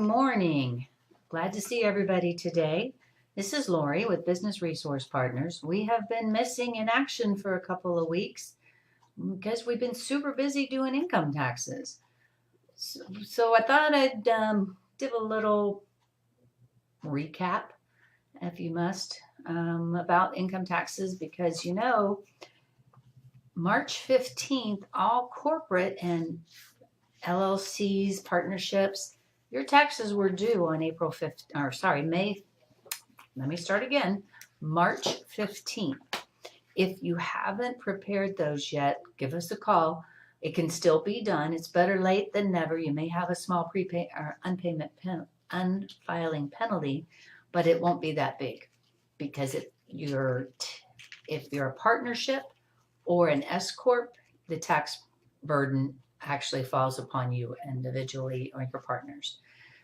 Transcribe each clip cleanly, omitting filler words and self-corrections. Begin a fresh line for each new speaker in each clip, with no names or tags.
morning. Glad to see everybody today. This is Lori with Business Resource Partners. We have been missing in action for a couple of weeks because we've been super busy doing income taxes. So I thought I'd give a little recap, if you must, about income taxes because March 15th, all corporate and LLCs, partnerships, your taxes were due on March 15th. If you haven't prepared those yet, give us a call. It can still be done. It's better late than never. You may have a small unfiling penalty, but it won't be that big because if you're a partnership or an S corp, the tax burden actually falls upon you individually or your partners.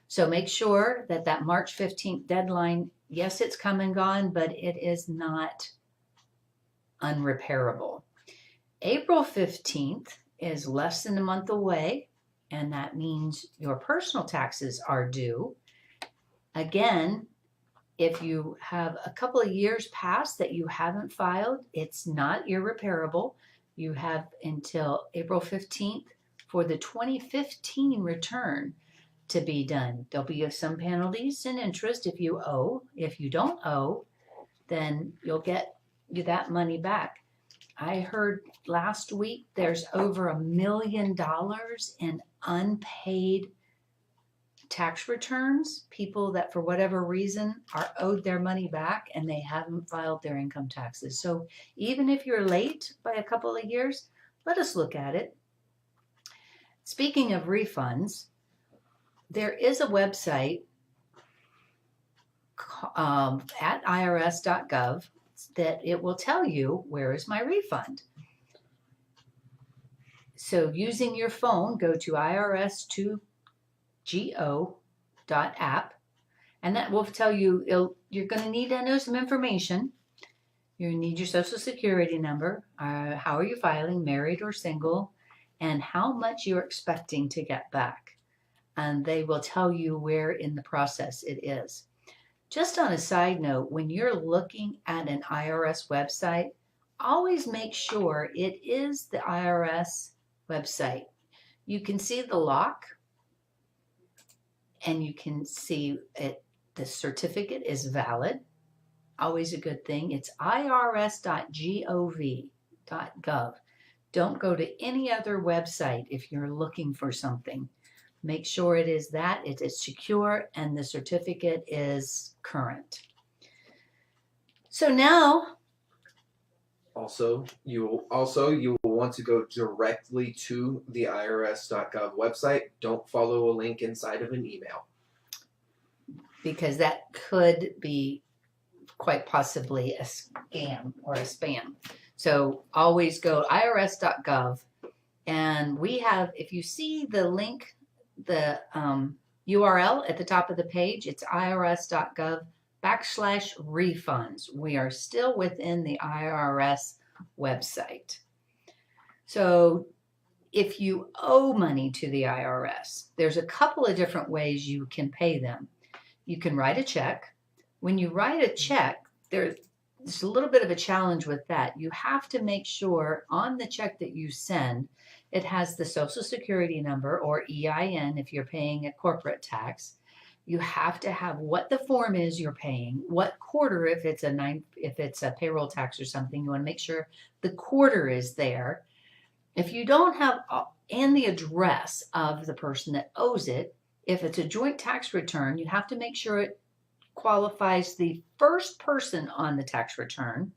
So make sure that March 15th deadline, yes, it's come and gone, but it is not unrepairable. April 15th is less than a month away, and that means your personal taxes are due. Again, if you have a couple of years past that you haven't filed, it's not irreparable. You have until April 15th for the 2015 return to be done. There'll be some penalties and interest if you owe. If you don't owe, then you'll get that money back. I heard last week there's over $1 million in unpaid tax returns, people that for whatever reason are owed their money back and they haven't filed their income taxes. So even if you're late by a couple of years, let us look at it. Speaking of refunds, there is a website at irs.gov that it will tell you, where is my refund? So using your phone, go to irs2go.app, and that will tell you you're going to need to know some information. You need your social security number, how are you filing, married or single, and how much you're expecting to get back. And they will tell you where in the process it is. Just on a side note, when you're looking at an IRS website, always make sure it is the IRS website. You can see the lock, and you can see the certificate is valid. Always a good thing. It's irs.gov. Don't go to any other website if you're looking for something. Make sure it is that, it is secure, and the certificate is current. So now,
you will want to go directly to the irs.gov website. Don't follow a link inside of an email,
because that could be quite possibly a scam or a spam. So always go irs.gov, and we have, if you see the link, the URL at the top of the page, it's irs.gov/refunds. We are still within the IRS website. So if you owe money to the IRS, there's a couple of different ways you can pay them. You can write a check. When you write a check, there's a little bit of a challenge with that. You have to make sure on the check that you send, it has the Social Security number or EIN if you're paying a corporate tax. You have to have what the form is you're paying, what quarter, if it's a payroll tax or something, you want to make sure the quarter is there. If you don't have, and the address of the person that owes it, if it's a joint tax return, you have to make sure it qualifies the first person on the tax return.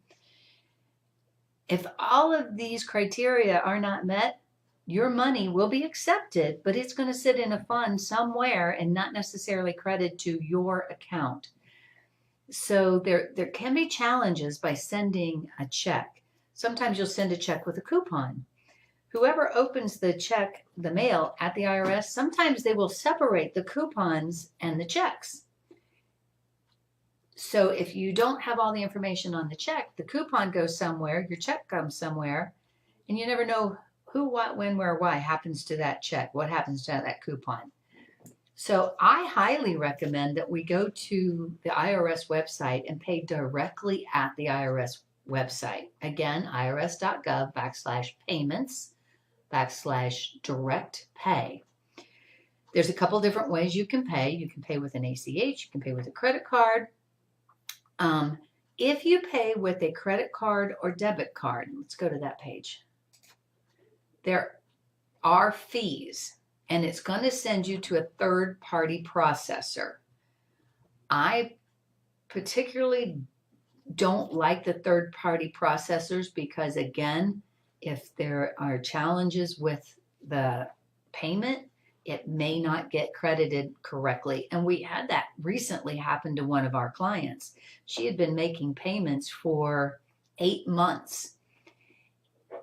If all of these criteria are not met, your money will be accepted, but it's going to sit in a fund somewhere and not necessarily credited to your account. So there can be challenges by sending a check. Sometimes you'll send a check with a coupon. Whoever opens the check, the mail at the IRS, sometimes they will separate the coupons and the checks. So if you don't have all the information on the check, the coupon goes somewhere, your check comes somewhere, and you never know who, what, when, where, why happens to that check, what happens to that coupon. So I highly recommend that we go to the IRS website and pay directly at the IRS website. Again, irs.gov/payments/direct pay. There's a couple different ways you can pay. You can pay with an ACH, you can pay with a credit card. If you pay with a credit card or debit card, let's go to that page. There are fees, and it's going to send you to a third-party processor. I particularly don't like the third-party processors because, again, if there are challenges with the payment, it may not get credited correctly. And we had that recently happen to one of our clients. She had been making payments for 8 months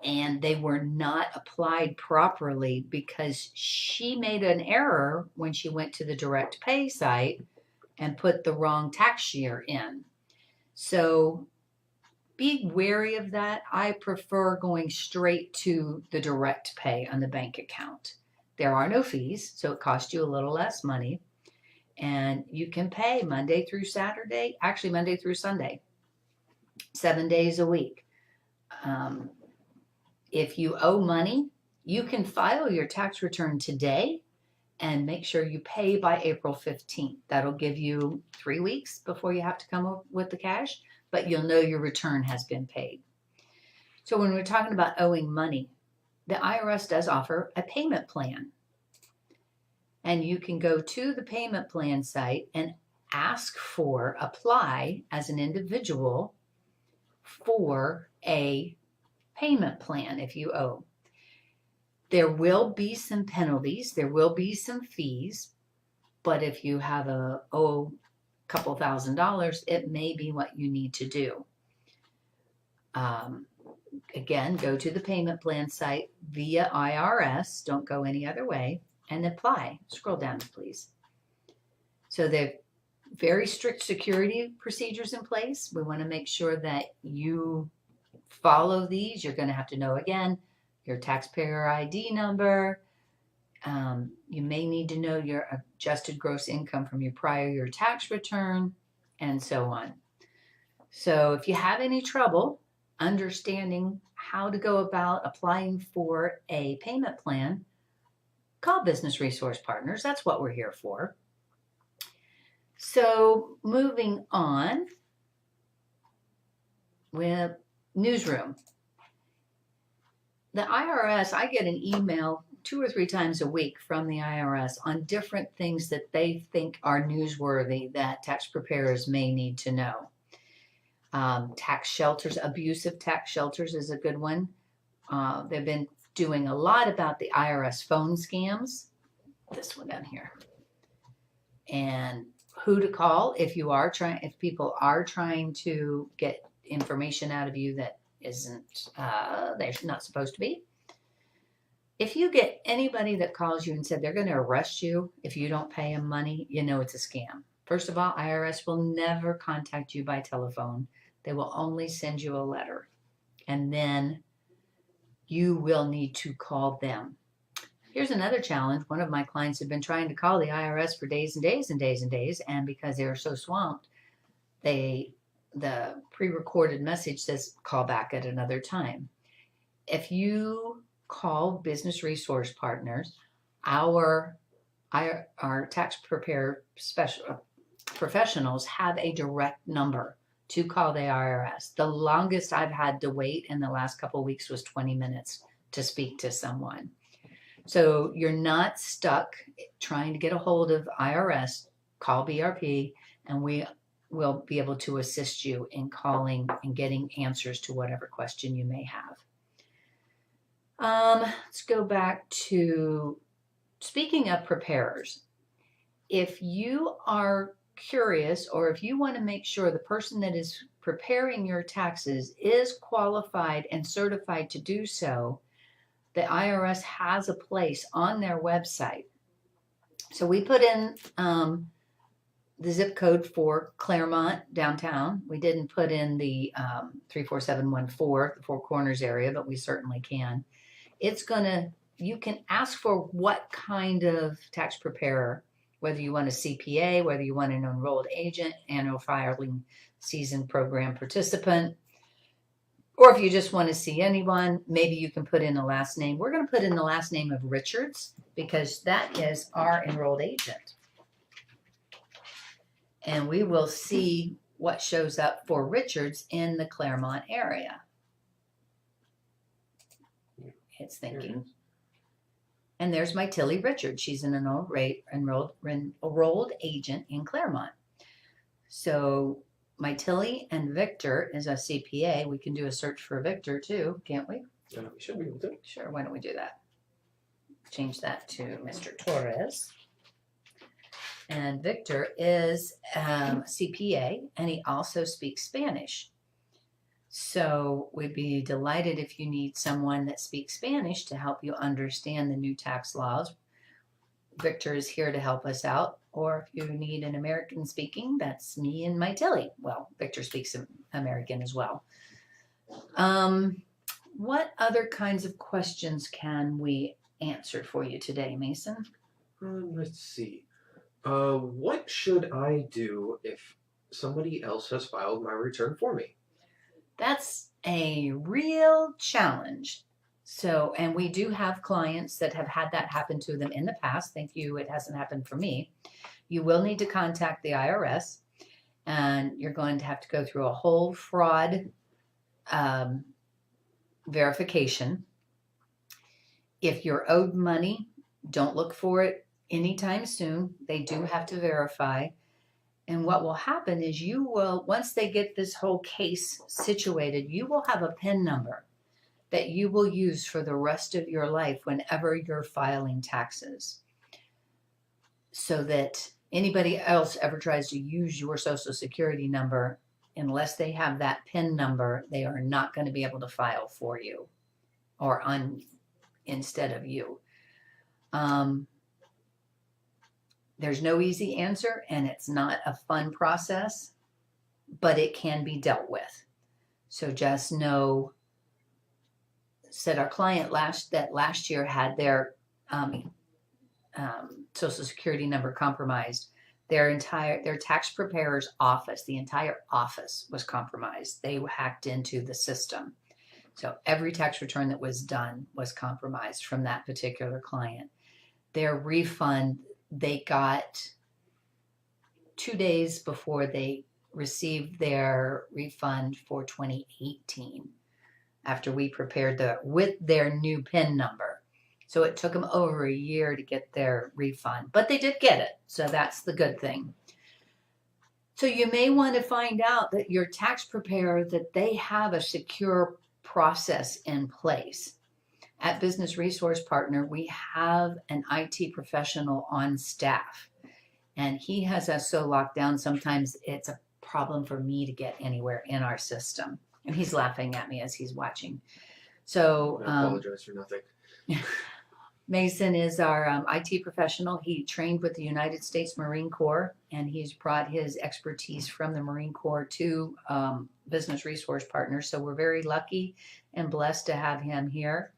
and they were not applied properly because she made an error when she went to the direct pay site and put the wrong tax year in. So be wary of that. I prefer going straight to the direct pay on the bank account. There are no fees, so it costs you a little less money. And you can pay Monday through Saturday, actually Monday through Sunday, 7 days a week. If you owe money, you can file your tax return today and make sure you pay by April 15th. That'll give you 3 weeks before you have to come up with the cash, but you'll know your return has been paid. So when we're talking about owing money, the IRS does offer a payment plan. And you can go to the payment plan site and apply as an individual for a payment plan if you owe. There will be some penalties, there will be some fees, but if you have a couple $1,000s, it may be what you need to do. Again, go to the payment plan site via IRS, don't go any other way, and apply. Scroll down, please. So there are very strict security procedures in place. We want to make sure that you follow these. You're going to have to know, again, your taxpayer ID number. You may need to know your adjusted gross income from your prior year tax return, and so on. So if you have any trouble understanding how to go about applying for a payment plan, call Business Resource Partners. That's what we're here for. So moving on with Newsroom. The IRS, I get an email 2 or 3 times a week from the IRS on different things that they think are newsworthy that tax preparers may need to know. Tax shelters, abusive tax shelters is a good one. They've been doing a lot about the IRS phone scams. This one down here. And who to call if people are trying to get information out of you that isn't, they're not supposed to be. If you get anybody that calls you and said they're going to arrest you if you don't pay them money, you know it's a scam. First of all, IRS will never contact you by telephone. They will only send you a letter. And then you will need to call them. Here's another challenge. One of my clients had been trying to call the IRS for days and days and days and days, and because they were so swamped, the pre-recorded message says call back at another time. If you call Business Resource Partners, our tax preparer professionals have a direct number to call the IRS. The longest I've had to wait in the last couple of weeks was 20 minutes to speak to someone. So you're not stuck trying to get a hold of IRS. Call BRP and we will be able to assist you in calling and getting answers to whatever question you may have. Let's go back to, speaking of preparers, if you are curious or if you want to make sure the person that is preparing your taxes is qualified and certified to do so, the IRS has a place on their website. So we put in the zip code for Claremont downtown. We didn't put in the 34714, the Four Corners area, but we certainly can. You can ask for what kind of tax preparer whether you want a CPA, whether you want an enrolled agent, annual filing season program participant, or if you just want to see anyone, maybe you can put in a last name. We're going to put in the last name of Richards because that is our enrolled agent. And we will see what shows up for Richards in the Claremont area. It's thinking. And there's my Tilly Richards. She's an enrolled agent in Claremont. So my Tilly and Victor is a CPA. We can do a search for Victor too, can't we?
We should be able to.
Sure, why don't we do that? Change that to Mr. Torres. And Victor is CPA, and he also speaks Spanish. So we'd be delighted if you need someone that speaks Spanish to help you understand the new tax laws. Victor is here to help us out. Or if you need an American speaking, that's me and my Tilly. Well, Victor speaks American as well. What other kinds of questions can we answer for you today, Mason?
Let's see. What should I do if somebody else has filed my return for me?
That's a real challenge. So, and we do have clients that have had that happen to them in the past. Thank you. It hasn't happened for me. You will need to contact the IRS, and you're going to have to go through a whole fraud verification. If you're owed money, don't look for it anytime soon. They do have to verify. And what will happen is you will, once they get this whole case situated, you will have a PIN number that you will use for the rest of your life whenever you're filing taxes. So that anybody else ever tries to use your Social Security number, unless they have that PIN number, they are not going to be able to file for you or instead of you. There's no easy answer, and it's not a fun process, but it can be dealt with. So just know, said our client last year had their Social Security number compromised. Their tax preparer's office, the entire office was compromised. They hacked into the system. So every tax return that was done was compromised from that particular client. Their refund, they got 2 days before they received their refund for 2018 after we prepared with their new PIN number. So it took them over a year to get their refund, but they did get it. So that's the good thing. So you may want to find out that your tax preparer, that they have a secure process in place. At Business Resource Partner, we have an IT professional on staff, and he has us so locked down, sometimes it's a problem for me to get anywhere in our system. And he's laughing at me as he's watching. So
I apologize for nothing.
Mason is our IT professional. He trained with the United States Marine Corps, and he's brought his expertise from the Marine Corps to Business Resource Partners. So we're very lucky and blessed to have him here.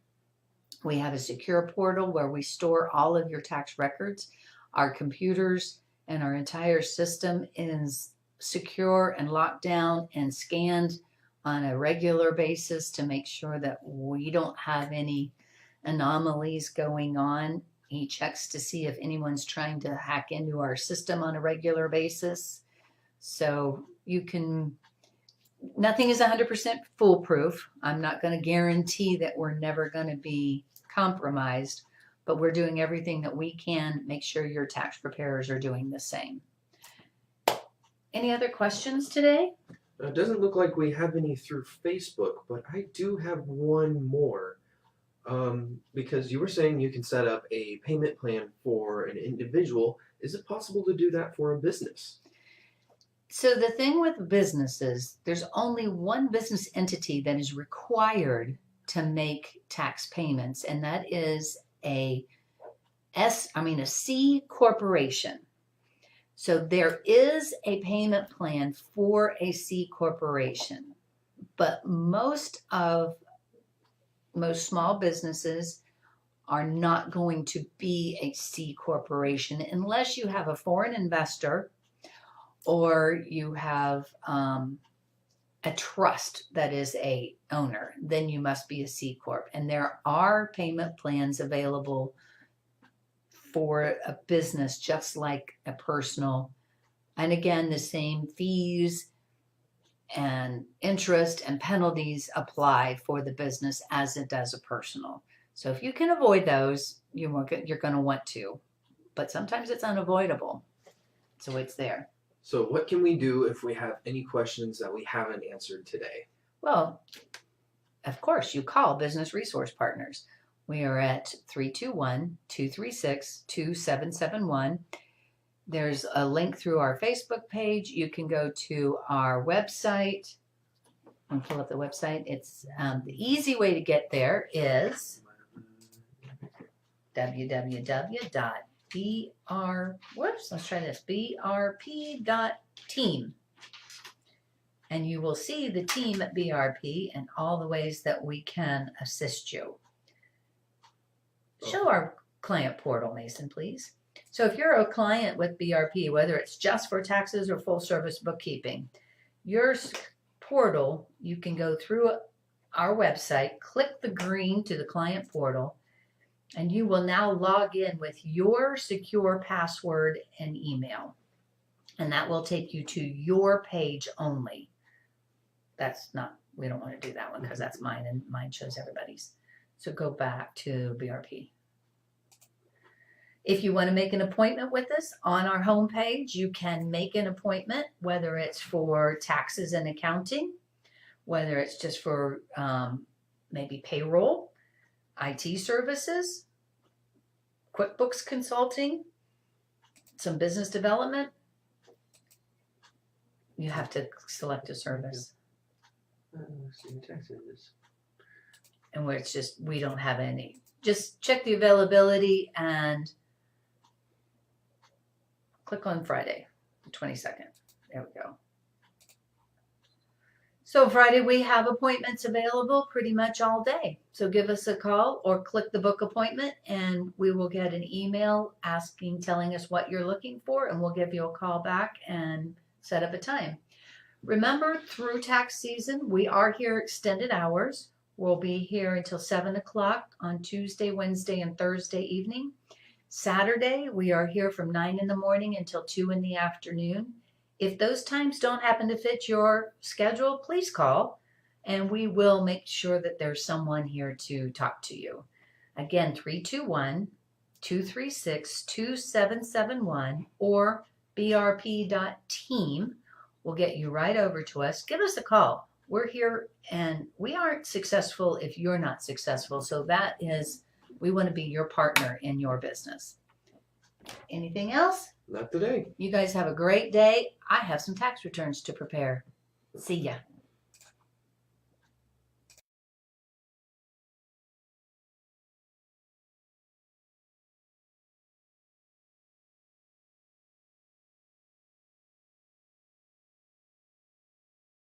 We have a secure portal where we store all of your tax records. Our computers and our entire system is secure and locked down and scanned on a regular basis to make sure that we don't have any anomalies going on. He checks to see if anyone's trying to hack into our system on a regular basis. So nothing is 100% foolproof. I'm not going to guarantee that we're never going to be compromised, but we're doing everything that we can. Make sure your tax preparers are doing the same. Any other questions today?
It doesn't look like we have any through Facebook, but I do have one more. Because you were saying you can set up a payment plan for an individual. Is it possible to do that for a business?
So the thing with businesses, there's only one business entity that is required to make tax payments, and that is a C corporation. So there is a payment plan for a C corporation, but most small businesses are not going to be a C corporation unless you have a foreign investor or you have a trust that is a owner. Then you must be a C corp. And there are payment plans available for a business just like a personal. And again, the same fees and interest and penalties apply for the business as it does a personal. So if you can avoid those, you're going to want to. But sometimes it's unavoidable. So it's there.
So what can we do if we have any questions that we haven't answered today?
Well, of course, you call Business Resource Partners. We are at 321-236-2771. There's a link through our Facebook page. You can go to our website and pull up the website. It's the easy way to get there is brp.team. And you will see the team at BRP and all the ways that we can assist you. Show our client portal, Mason, please. So if you're a client with BRP, whether it's just for taxes or full service bookkeeping, your portal, you can go through our website, click the green to the client portal, and you will now log in with your secure password and email. And that will take you to your page only. We don't want to do that one because that's mine and mine shows everybody's. So go back to BRP. If you want to make an appointment with us on our homepage, you can make an appointment, whether it's for taxes and accounting, whether it's just for maybe payroll, IT services, QuickBooks consulting, some business development. You have to select a service. And where it's just, we don't have any. Just check the availability and click on Friday, the 22nd. There we go. So Friday we have appointments available pretty much all day. So give us a call or click the book appointment and we will get an email telling us what you're looking for, and we'll give you a call back and set up a time. Remember, through tax season, we are here extended hours. We'll be here until 7 o'clock on Tuesday, Wednesday, and Thursday evening. Saturday, we are here from 9 in the morning until 2 in the afternoon. If those times don't happen to fit your schedule, please call, and we will make sure that there's someone here to talk to you. Again, 321-236-2771 or brp.team will get you right over to us. Give us a call. We're here, and we aren't successful if you're not successful. So we want to be your partner in your business. Anything else?
Not today.
You guys have a great day. I have some tax returns to prepare. See ya.